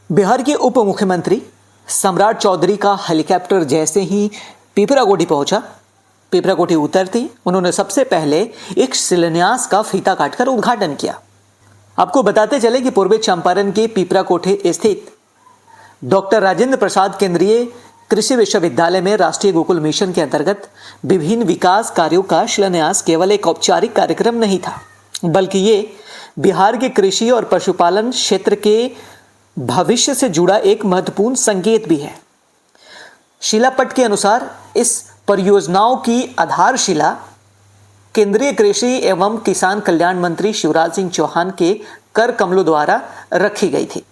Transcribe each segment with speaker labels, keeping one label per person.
Speaker 1: बिहार के उप मुख्यमंत्री सम्राट चौधरी का हेलीकॉप्टर जैसे ही पिपराकोठी पहुंचा, पिपराकोठी उतरते उन्होंने सबसे पहले एक शिलान्यास का फीता काटकर उद्घाटन किया। आपको बताते चले कि पूर्वी चंपारण के पिपराकोठी स्थित डॉक्टर राजेंद्र प्रसाद केंद्रीय कृषि विश्वविद्यालय में राष्ट्रीय गोकुल मिशन के अंतर्गत विभिन्न विकास कार्यों का शिलान्यास केवल एक औपचारिक कार्यक्रम नहीं था, बल्कि ये बिहार के कृषि और पशुपालन क्षेत्र के भविष्य से जुड़ा एक महत्वपूर्ण संकेत भी है। शिलापट के अनुसार इस परियोजनाओं की आधारशिला केंद्रीय कृषि एवं किसान कल्याण मंत्री शिवराज सिंह चौहान के कर कमलों द्वारा रखी गई थी।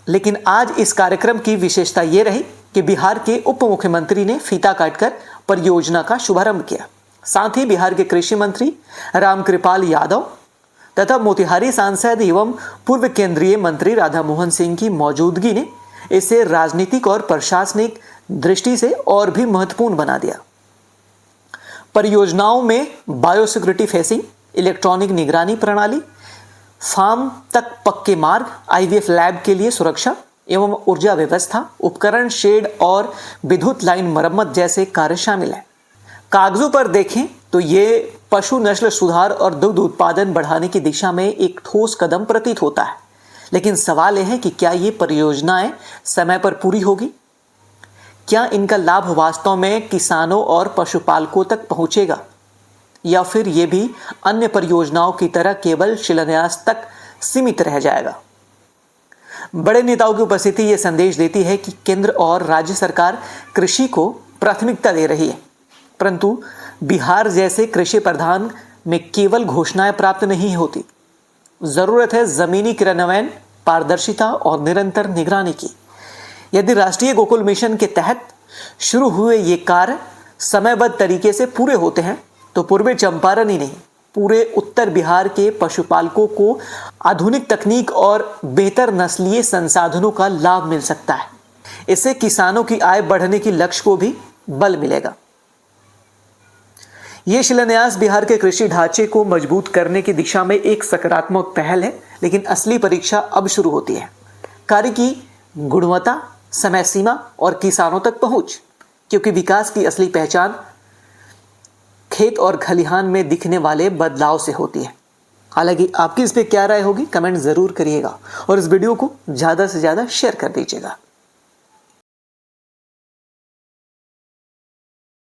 Speaker 1: लेकिन आज इस कार्यक्रम की विशेषता ये रही कि बिहार के उप मुख्यमंत्री ने फीता काटकर परियोजना का शुभारंभ किया। साथ ही बिहार के कृषि मंत्री रामकृपाल यादव तथा मोतिहारी सांसद एवं पूर्व केंद्रीय मंत्री राधामोहन सिंह की मौजूदगी ने इसे राजनीतिक और प्रशासनिक दृष्टि से और भी महत्वपूर्ण बना दिया। परियोजनाओं में बायोसिक्योरिटी फेंसिंग, इलेक्ट्रॉनिक निगरानी प्रणाली, फार्म तक पक्के मार्ग, आईवीएफ लैब के लिए सुरक्षा एवं ऊर्जा व्यवस्था, उपकरण शेड और विद्युत लाइन मरम्मत जैसे कार्य शामिल हैं। कागजों पर देखें तो ये पशु नस्ल सुधार और दुग्ध उत्पादन बढ़ाने की दिशा में एक ठोस कदम प्रतीत होता है, लेकिन सवाल यह है कि क्या ये परियोजनाएं समय पर पूरी होगी? क्या इनका लाभ वास्तव में किसानों और पशुपालकों तक पहुंचेगा, या फिर ये भी अन्य परियोजनाओं की तरह केवल शिलान्यास तक सीमित रह जाएगा? बड़े नेताओं की उपस्थिति ये संदेश देती है कि केंद्र और राज्य सरकार कृषि को प्राथमिकता दे रही है, परंतु बिहार जैसे कृषि प्रधान में केवल घोषणाएं प्राप्त नहीं होती। जरूरत है जमीनी क्रियान्वयन, पारदर्शिता और निरंतर निगरानी की। यदि राष्ट्रीय गोकुल मिशन के तहत शुरू हुए ये कार्य समयबद्ध तरीके से पूरे होते हैं तो पूर्वी चंपारण ही नहीं, पूरे उत्तर बिहार के पशुपालकों को आधुनिक तकनीक और बेहतर नस्लीय संसाधनों का लाभ मिल सकता है। इससे किसानों की आय बढ़ने की लक्ष्य को भी बल मिलेगा। यह शिलान्यास बिहार के कृषि ढांचे को मजबूत करने की दिशा में एक सकारात्मक पहल है, लेकिन असली परीक्षा अब शुरू होती है। कार्य की गुणवत्ता, समय सीमा और किसानों तक पहुंच, क्योंकि विकास की असली पहचान खेत और खलिहान में दिखने वाले बदलाव से होती है। हालांकि आपकी इस पे क्या राय होगी, कमेंट जरूर करिएगा और इस वीडियो को ज़्यादा से ज़्यादा शेयर कर दीजिएगा।